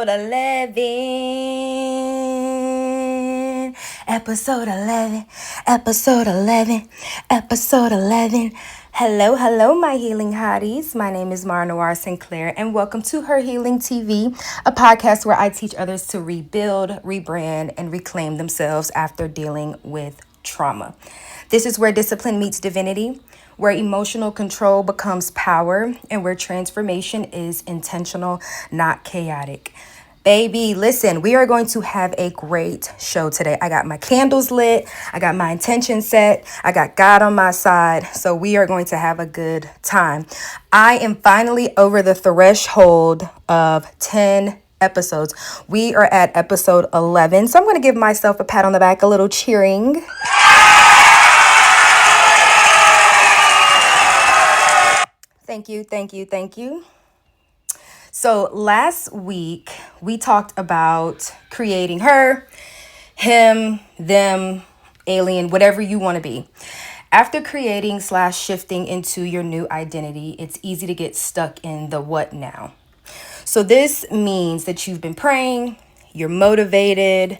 episode 11. Episode 11. Episode 11. Episode 11. Hello, hello, my healing hotties. My name is Mara Noir Sinclair, and welcome to Her Healing TV, a podcast where I teach others to rebuild, rebrand, and reclaim themselves after dealing with trauma. This is where discipline meets divinity, where emotional control becomes power, and where transformation is intentional, not chaotic. Baby, listen, we are going to have a great show today. I got my candles lit. I got my intention set. I got God on my side. So we are going to have a good time. I am finally over the threshold of 10 episodes. We are at episode 11. So I'm going to give myself a pat on the back, a little cheering. Thank you, thank you, thank you. So last week, we talked about creating her, him, them, alien, whatever you want to be. After creating / shifting into your new identity, it's easy to get stuck in the what now. So this means that you've been praying, you're motivated,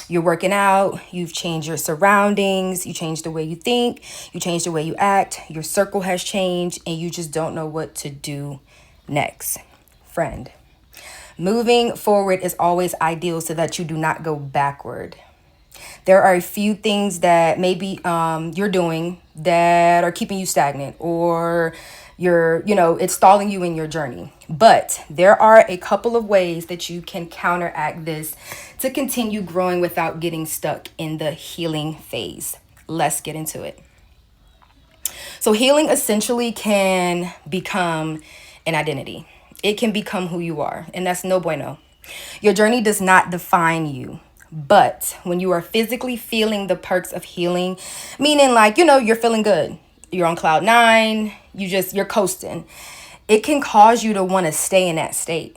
you're working out, you've changed your surroundings, you changed the way you think, you changed the way you act, your circle has changed, and you just don't know what to do next. Friend, moving forward is always ideal so that you do not go backward. There are a few things that maybe you're doing that are keeping you stagnant, or it's stalling you in your journey. But there are a couple of ways that you can counteract this to continue growing without getting stuck in the healing phase. Let's get into it. So healing essentially can become an identity. It can become who you are, and that's no bueno. Your journey does not define you. But when you are physically feeling the perks of healing, meaning you're feeling good, you're on cloud 9, you're coasting, it can cause you to want to stay in that state.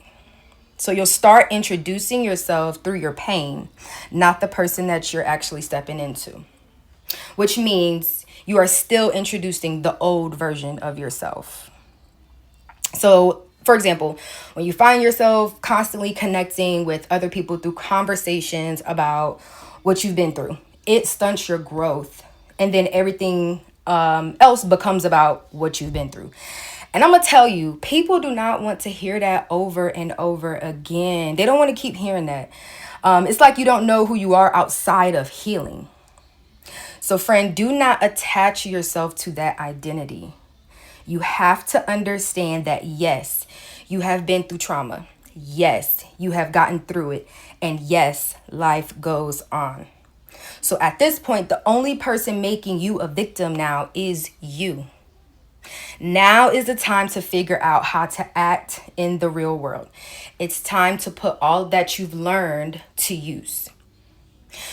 So you'll start introducing yourself through your pain, not the person that you're actually stepping into, which means you are still introducing the old version of yourself. So, for example, when you find yourself constantly connecting with other people through conversations about what you've been through, it stunts your growth. And then everything else becomes about what you've been through. And I'm going to tell you, people do not want to hear that over and over again. They don't want to keep hearing that. It's like you don't know who you are outside of healing. So, friend, do not attach yourself to that identity. You have to understand that, yes, you have been through trauma. Yes, you have gotten through it. And yes, life goes on. So at this point, the only person making you a victim now is you. Now is the time to figure out how to act in the real world. It's time to put all that you've learned to use.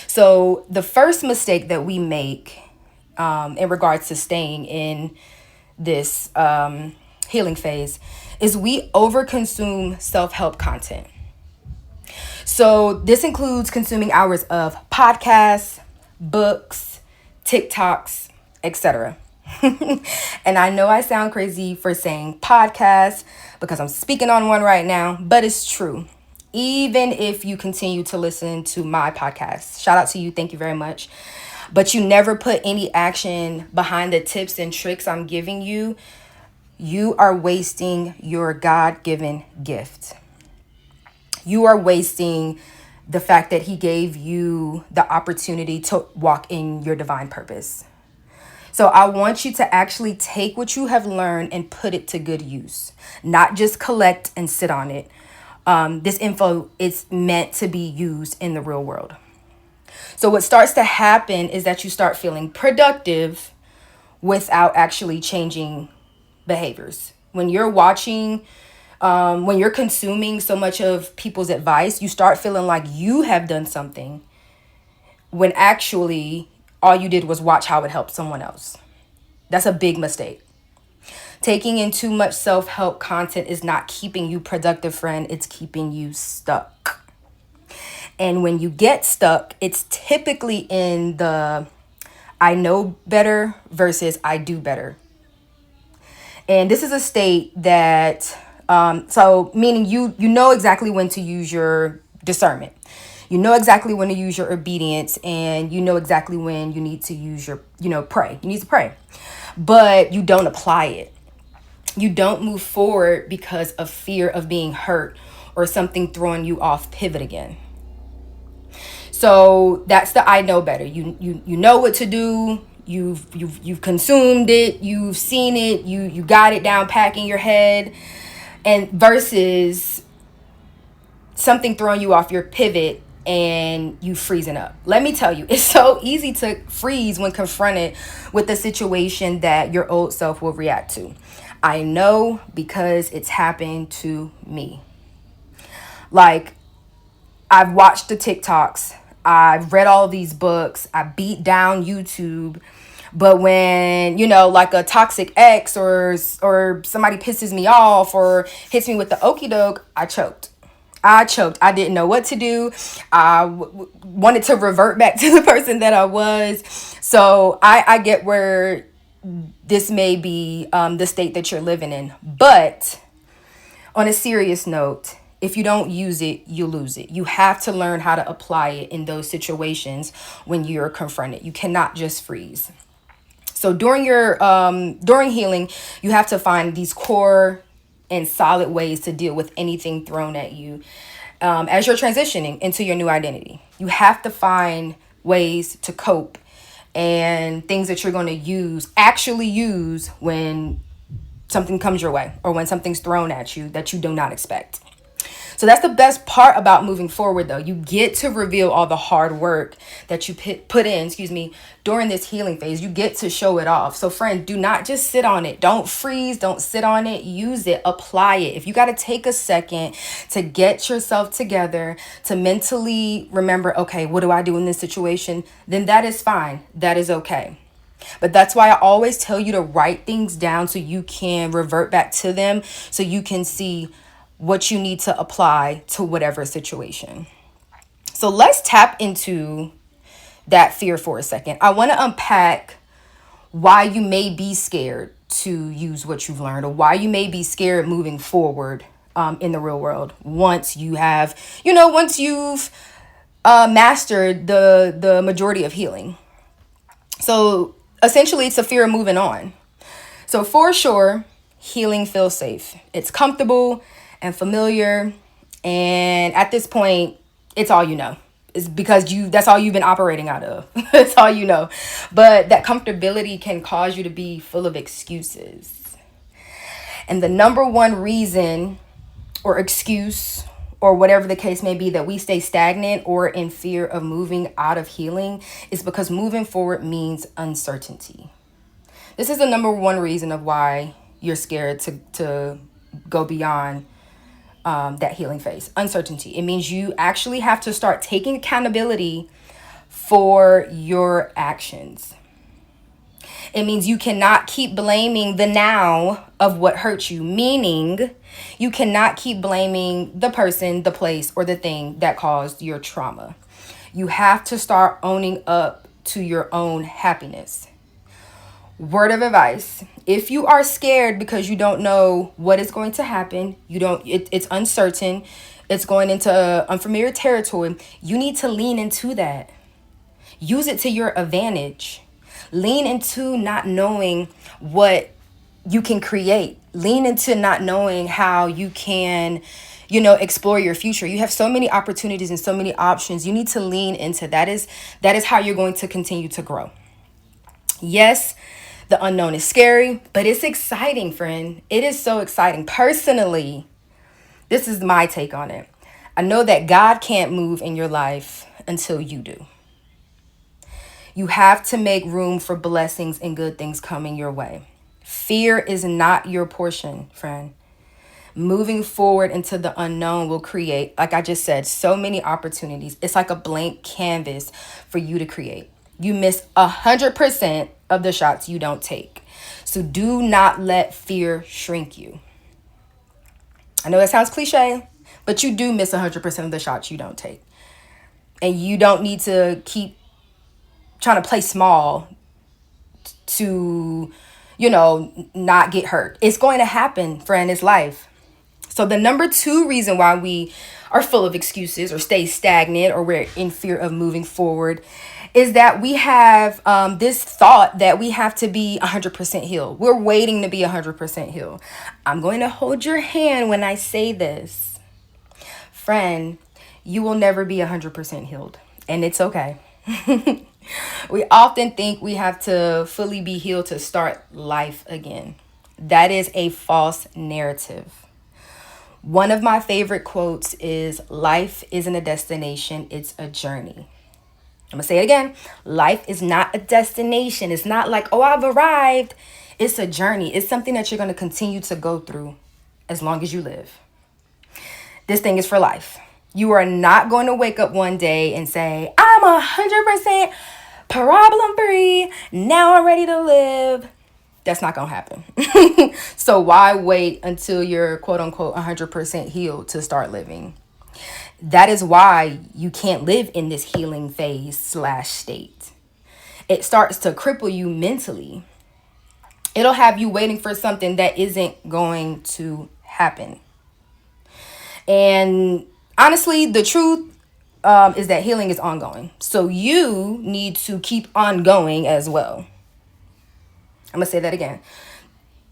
So the first mistake that we make in regards to staying in this healing phase is we overconsume self-help content. So this includes consuming hours of podcasts, books, TikToks, etc. And I know I sound crazy for saying podcasts because I'm speaking on one right now, but it's true. Even if you continue to listen to my podcast, shout out to you. Thank you very much. But you never put any action behind the tips and tricks I'm giving you, you are wasting your God-given gift. You are wasting the fact that He gave you the opportunity to walk in your divine purpose. So I want you to actually take what you have learned and put it to good use, not just collect and sit on it. This info is meant to be used in the real world. So what starts to happen is that you start feeling productive without actually changing behaviors. When you're watching, when you're consuming so much of people's advice, you start feeling like you have done something when actually all you did was watch how it helped someone else. That's a big mistake. Taking in too much self-help content is not keeping you productive, friend. It's keeping you stuck. And when you get stuck, it's typically in the I know better versus I do better. And this is a state that So meaning you know exactly when to use your discernment. You know exactly when to use your obedience, and you know exactly when you need to use your, pray. You need to pray. But you don't apply it. You don't move forward because of fear of being hurt or something throwing you off pivot again. So that's the I know better. You know what to do. You've consumed it. You've seen it. You got it down pack in your head. And versus something throwing you off your pivot and you freezing up. Let me tell you, it's so easy to freeze when confronted with a situation that your old self will react to. I know because it's happened to me. Like, I've watched the TikToks, I've read all these books, I beat down YouTube. But when, like a toxic ex or somebody pisses me off or hits me with the okey doke, I choked. I didn't know what to do. I wanted to revert back to the person that I was. So I get where this may be the state that you're living in. But on a serious note, if you don't use it, you lose it. You have to learn how to apply it in those situations when you're confronted. You cannot just freeze. So during healing, you have to find these core and solid ways to deal with anything thrown at you as you're transitioning into your new identity. You have to find ways to cope and things that you're going to actually use when something comes your way or when something's thrown at you that you do not expect. So that's the best part about moving forward, though. You get to reveal all the hard work that you put in, during this healing phase. You get to show it off. So friend, do not just sit on it. Don't freeze. Don't sit on it. Use it. Apply it. If you got to take a second to get yourself together, to mentally remember, okay, what do I do in this situation? Then that is fine. That is okay. But that's why I always tell you to write things down so you can revert back to them, so you can see what you need to apply to whatever situation. So let's tap into that fear for a second. I want to unpack why you may be scared to use what you've learned, or why you may be scared moving forward in the real world once you have, once you've mastered the majority of healing. So essentially, it's a fear of moving on. So for sure, healing feels safe. It's comfortable and familiar. And at this point, it's all you know. It's because that's all you've been operating out of. That's all you know. But that comfortability can cause you to be full of excuses. And the number one reason or excuse or whatever the case may be that we stay stagnant or in fear of moving out of healing is because moving forward means uncertainty. This is the number one reason of why you're scared to go beyond that healing phase. Uncertainty. It means you actually have to start taking accountability for your actions. It means you cannot keep blaming the now of what hurt you, meaning you cannot keep blaming the person, the place, or the thing that caused your trauma. You have to start owning up to your own happiness. Word of advice: if you are scared because you don't know what is going to happen, it's uncertain, it's going into unfamiliar territory, you need to lean into that. Use it to your advantage. Lean into not knowing what you can create. Lean into not knowing how you can, explore your future. You have so many opportunities and so many options. You need to lean into that. That is how you're going to continue to grow. Yes, the unknown is scary, but it's exciting, friend. It is so exciting. Personally, this is my take on it. I know that God can't move in your life until you do. You have to make room for blessings and good things coming your way. Fear is not your portion, friend. Moving forward into the unknown will create, like I just said, so many opportunities. It's like a blank canvas for you to create. You miss 100% of the shots you don't take. So do not let fear shrink you. I know that sounds cliche, but you do miss 100% of the shots you don't take. And you don't need to keep trying to play small to, not get hurt. It's going to happen, friend. It's life. So the number two reason why we are full of excuses or stay stagnant or we're in fear of moving forward is that we have this thought that we have to be 100% healed. We're waiting to be 100% healed. I'm going to hold your hand when I say this. Friend, you will never be 100% healed, and it's okay. We often think we have to fully be healed to start life again. That is a false narrative. One of my favorite quotes is, "Life isn't a destination, it's a journey." I'm gonna say it again. Life is not a destination. It's not like, oh, I've arrived. It's a journey. It's something that you're gonna continue to go through as long as you live. This thing is for life. You are not going to wake up one day and say, I'm 100% problem free. Now I'm ready to live. That's not going to happen. So why wait until you're quote unquote 100% healed to start living? That is why you can't live in this healing phase / state. It starts to cripple you mentally. It'll have you waiting for something that isn't going to happen. And honestly, the truth is that healing is ongoing. So you need to keep on going as well. I'm going to say that again.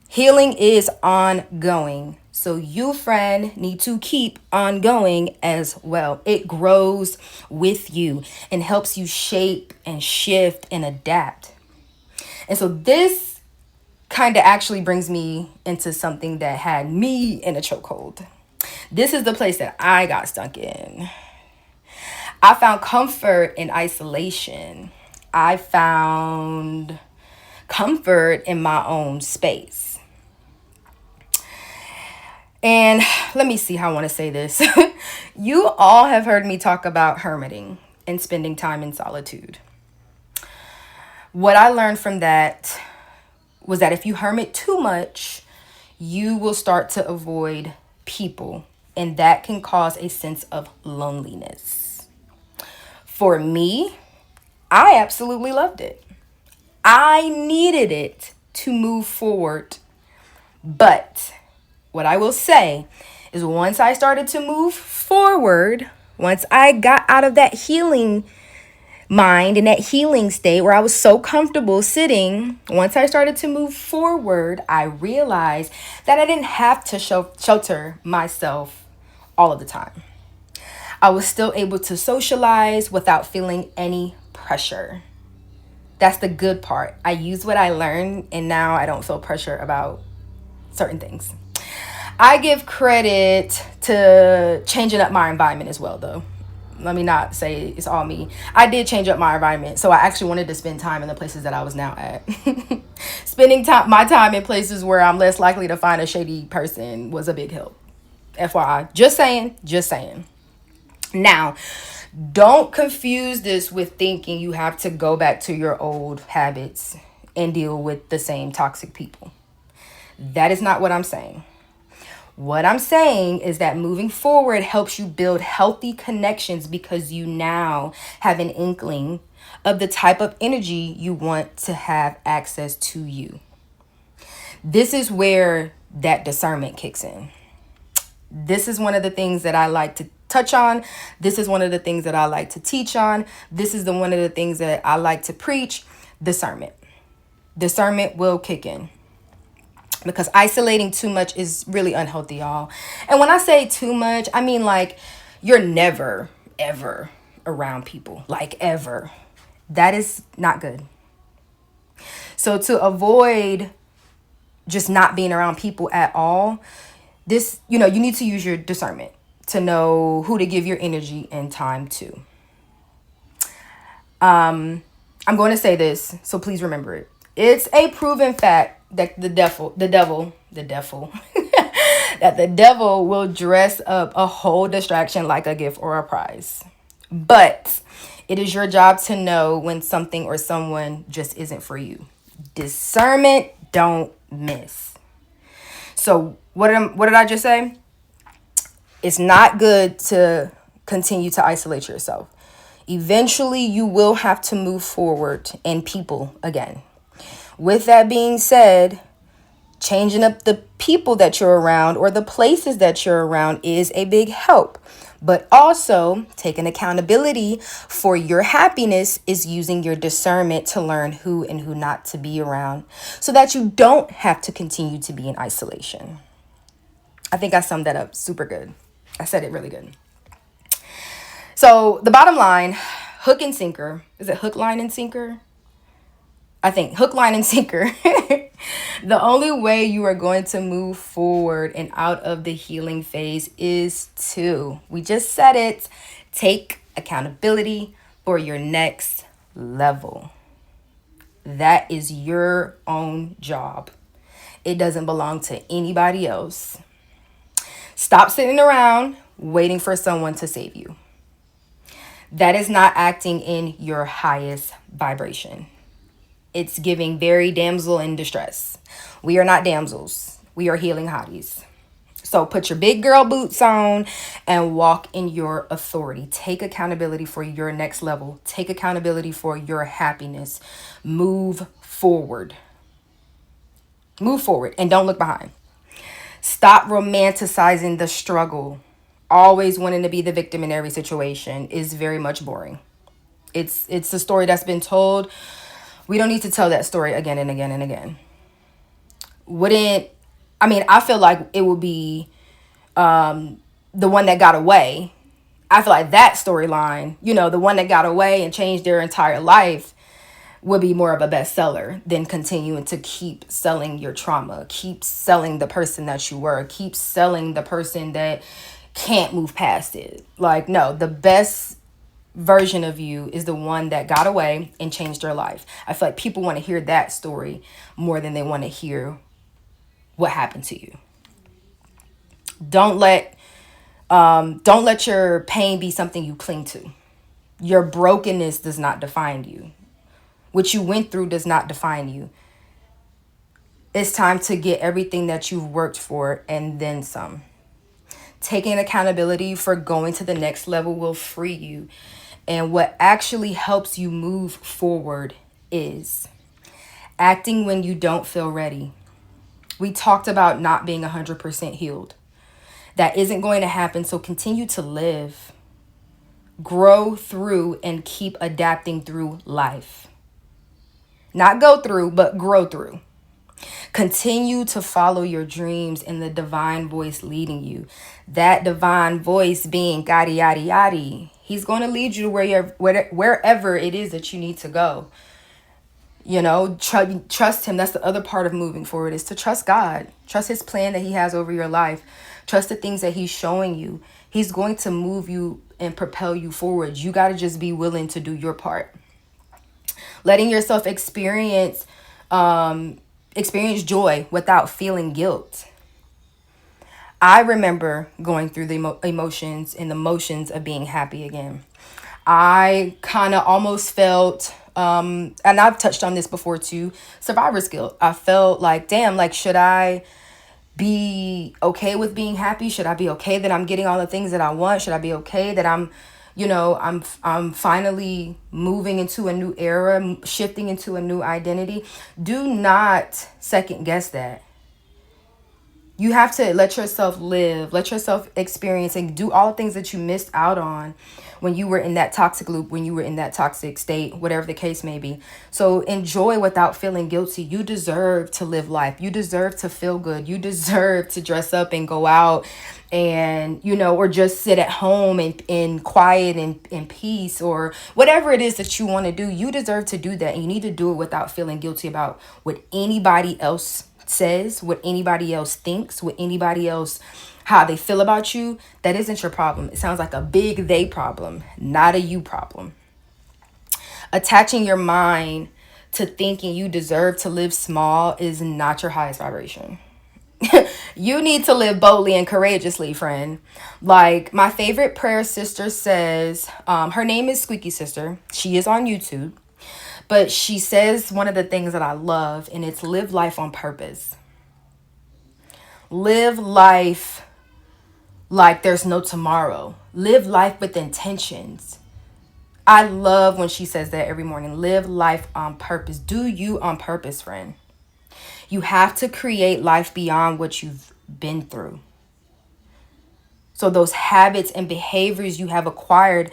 Healing is ongoing. So you, friend, need to keep on going as well. It grows with you and helps you shape and shift and adapt. And so this kind of actually brings me into something that had me in a chokehold. This is the place that I got stuck in. I found comfort in isolation. I found comfort in my own space. And let me see how I want to say this. You all have heard me talk about hermiting and spending time in solitude. What I learned from that was that if you hermit too much, you will start to avoid people, and that can cause a sense of loneliness. For me, I absolutely loved it. I needed it to move forward. But what I will say is once I started to move forward, once I got out of that healing mind and that healing state where I was so comfortable sitting, once I started to move forward, I realized that I didn't have to shelter myself all of the time. I was still able to socialize without feeling any pressure. That's the good part. I used what I learned and now I don't feel pressure about certain things. I give credit to changing up my environment as well, though. Let me not say it's all me. I did change up my environment, so I actually wanted to spend time in the places that I was now at. Spending my time in places where I'm less likely to find a shady person was a big help. FYI. Just saying. Now, don't confuse this with thinking you have to go back to your old habits and deal with the same toxic people. That is not what I'm saying. What I'm saying is that moving forward helps you build healthy connections because you now have an inkling of the type of energy you want to have access to you. This is where that discernment kicks in. This is one of the things that I like to touch on. This is one of the things that I like to teach on. This is one of the things that I like to preach. Discernment. Discernment will kick in. Because isolating too much is really unhealthy, y'all. And when I say too much, I mean like you're never, ever around people. Like ever. That is not good. So to avoid just not being around people at all, you need to use your discernment to know who to give your energy and time to. I'm going to say this, so please remember it. It's a proven fact that the devil, that the devil will dress up a whole distraction like a gift or a prize. But it is your job to know when something or someone just isn't for you. Discernment, don't miss. So what did I just say? It's not good to continue to isolate yourself. Eventually, you will have to move forward and people again. With that being said, Changing up the people that you're around or the places that you're around is a big help. But also, taking accountability for your happiness is using your discernment to learn who and who not to be around so that you don't have to continue to be in isolation. I think I summed that up super good. I said it really good. So, the bottom line, hook and sinker. Is it hook, line, and sinker? I think hook, line, and sinker. The only way you are going to move forward and out of the healing phase is to, we just said it, take accountability for your next level. That is your own job. It doesn't belong to anybody else. Stop sitting around waiting for someone to save you. That is not acting in your highest vibration. It's giving very damsel in distress. We are not damsels. We are healing hotties. So put your big girl boots on and walk in your authority. Take accountability for your next level. Take accountability for your happiness. Move forward. Move forward and don't look behind. Stop romanticizing the struggle. Always wanting to be the victim in every situation is very much boring. It's a story that's been told. We don't need to tell that story again and again and again. I feel like it would be the one that got away. I feel like that storyline, the one that got away and changed their entire life would be more of a bestseller than continuing to keep selling your trauma, keep selling the person that you were, keep selling the person that can't move past it. Like, no, the best version of you is the one that got away and changed their life. I feel like people want to hear that story more than they want to hear what happened to you. Don't let your pain be something you cling to. Your brokenness does not define you. What you went through does not define you. It's time to get everything that you've worked for and then some. Taking accountability for going to the next level will free you. And what actually helps you move forward is acting when you don't feel ready. We talked about not being 100% healed. That isn't going to happen, so continue to live. Grow through and keep adapting through life. Not go through, but grow through. Continue to follow your dreams and the divine voice leading you. That divine voice being yada yada yada. He's going to lead you to wherever it is that you need to go. Trust him. That's the other part of moving forward, is to trust God. Trust his plan that he has over your life. Trust the things that he's showing you. He's going to move you and propel you forward. You got to just be willing to do your part. Letting yourself experience joy without feeling guilt. I remember going through the emotions and the motions of being happy again. I kind of almost felt, and I've touched on this before too, survivor's guilt. I felt like, damn, like, should I be okay with being happy? Should I be okay that I'm getting all the things that I want? Should I be okay that I'm finally moving into a new era, shifting into a new identity? Do not second guess that. You have to let yourself live, let yourself experience and do all the things that you missed out on when you were in that toxic loop, when you were in that toxic state, whatever the case may be. So enjoy without feeling guilty. You deserve to live life. You deserve to feel good. You deserve to dress up and go out and, or just sit at home in quiet and in peace, or whatever it is that you want to do. You deserve to do that. And you need to do it without feeling guilty about what anybody else says, what anybody else thinks, what anybody else, how they feel about you. That isn't your problem. It sounds like a big they problem, not a you problem. Attaching your mind to thinking you deserve to live small is not your highest vibration. You need to live boldly and courageously, friend. Like my favorite prayer sister says, her name is Squeaky Sister. She is on YouTube. But she says one of the things that I love, and it's live life on purpose. Live life like there's no tomorrow. Live life with intentions. I love when she says that every morning. Live life on purpose. Do you on purpose, friend. You have to create life beyond what you've been through. So those habits and behaviors you have acquired,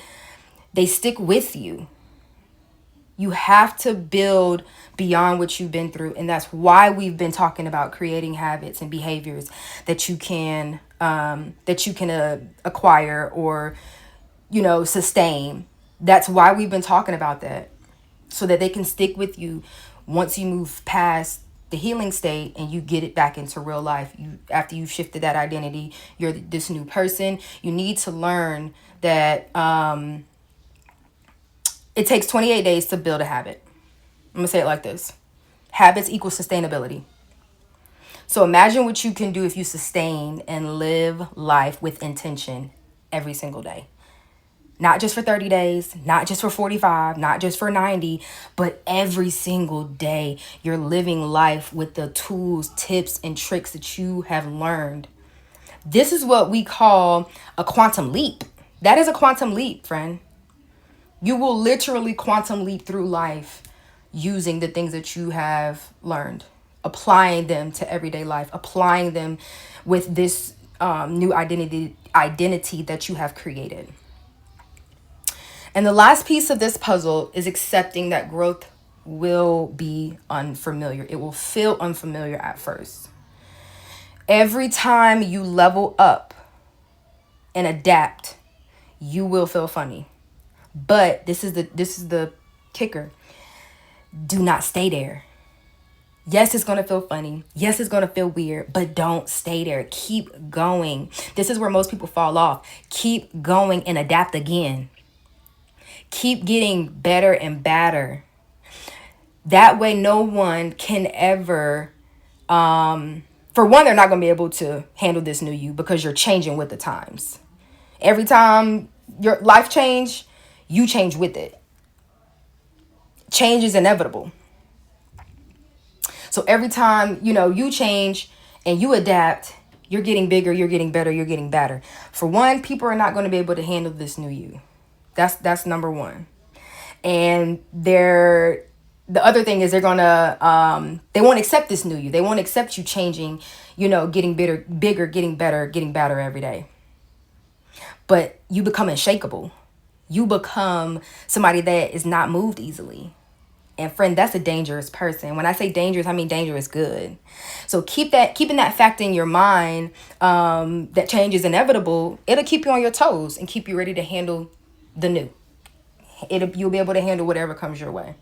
they stick with you. You have to build beyond what you've been through. And that's why we've been talking about creating habits and behaviors that you can acquire or, sustain. That's why we've been talking about that, so that they can stick with you once you move past the healing state and you get it back into real life. After you've shifted that identity, you're this new person. You need to learn that it takes 28 days to build a habit. I'm gonna say it like this: habits equal sustainability. So imagine what you can do if you sustain and live life with intention every single day. Not just for 30 days, not just for 45, not just for 90, but every single day you're living life with the tools, tips, and tricks that you have learned. This is what we call a quantum leap. That is a quantum leap, friend. You will literally quantum leap through life using the things that you have learned, applying them to everyday life, applying them with this new identity that you have created. And the last piece of this puzzle is accepting that growth will be unfamiliar. It will feel unfamiliar at first. Every time you level up and adapt, you will feel funny. But this is the kicker. Do not stay there. Yes, it's going to feel funny. Yes, it's going to feel weird, but don't stay there. Keep going. This is where most people fall off. Keep going and adapt again. Keep getting better and better. That way, no one can ever, for one, they're not going to be able to handle this new you because you're changing with the times. Every time your life change, you change with it. Change is inevitable. So every time, you change and you adapt, you're getting bigger, you're getting better, you're getting better. For one, people are not going to be able to handle this new you. That's number one. And the other thing is they won't accept this new you. They won't accept you changing, getting bigger, getting better every day. But you become unshakable. You become somebody that is not moved easily. And friend, that's a dangerous person. When I say dangerous, I mean dangerous good. So keeping that fact in your mind, that change is inevitable. It'll keep you on your toes and keep you ready to handle the new. You'll be able to handle whatever comes your way.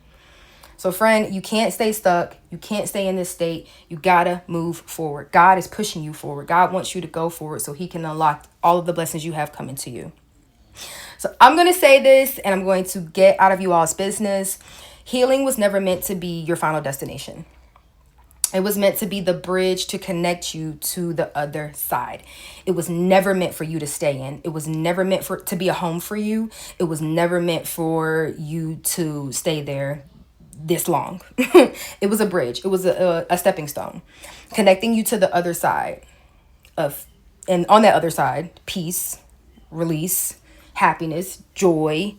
So friend, you can't stay stuck. You can't stay in this state. You gotta move forward. God is pushing you forward. God wants you to go forward so he can unlock all of the blessings you have coming to you. So I'm going to say this and I'm going to get out of you all's business. Healing was never meant to be your final destination. It was meant to be the bridge to connect you to the other side. It was never meant for you to stay in. It was never meant to be a home for you. It was never meant for you to stay there this long. It was a bridge. It was a stepping stone connecting you to the other side and on that other side, peace, release, happiness, joy.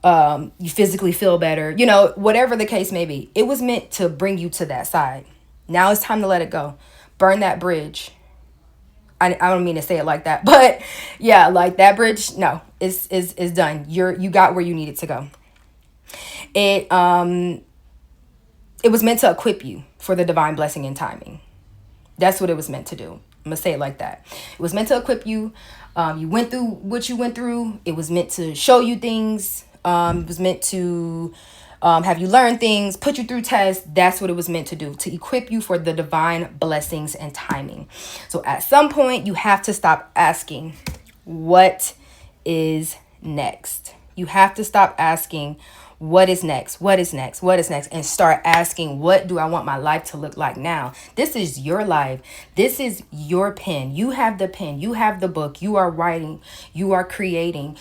You physically feel better, whatever the case may be. It was meant to bring you to that side. Now it's time to let it go. Burn that bridge. I don't mean to say it like that, but yeah, like that bridge, no, is done. You got where you needed to go. It was meant to equip you for the divine blessing and timing. That's what it was meant to do. I'm gonna say it like that. It was meant to equip you. You went through what you went through. It was meant to show you things. It was meant to have you learn things, put you through tests. That's what it was meant to do, to equip you for the divine blessings and timing. So at some point, you have to stop asking, what is next? You have to stop asking, what is next? What is next? What is next? And start asking, what do I want my life to look like now? This is your life. This is your pen. You have the pen. You have the book. You are writing. You are creating.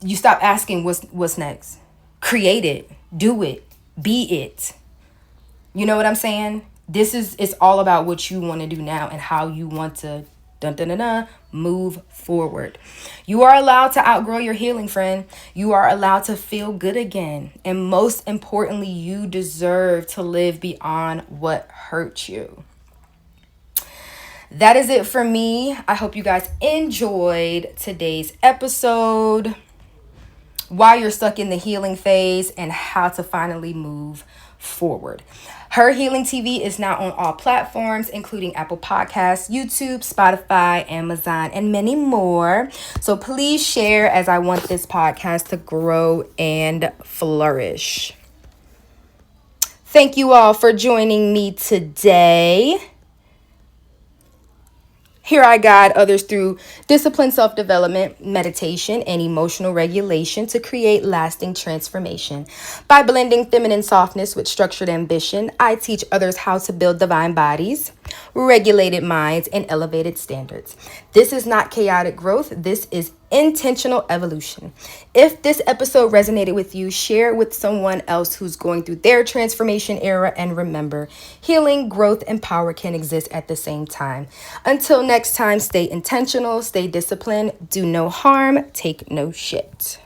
You stop asking what's next. Create it. Do it. Be it. You know what I'm saying? It's all about what you want to do now and how you want to Dun, dun, dun, dun, move forward. You are allowed to outgrow your healing, friend. You are allowed to feel good again. And most importantly, you deserve to live beyond what hurt you. That is it for me. I hope you guys enjoyed today's episode, why you're stuck in the healing phase, and how to finally move forward. Her Healing TV is now on all platforms, including Apple Podcasts, YouTube, Spotify, Amazon, and many more. So please share, as I want this podcast to grow and flourish. Thank you all for joining me today. Here I guide others through disciplined self-development, meditation, and emotional regulation to create lasting transformation. By blending feminine softness with structured ambition, I teach others how to build divine bodies, regulated minds, and elevated standards. This is not chaotic growth. This is intentional evolution. If this episode resonated with you, share it with someone else who's going through their transformation era. And remember, healing, growth, and power can exist at the same time. Until next time, stay intentional, stay disciplined, do no harm, take no shit.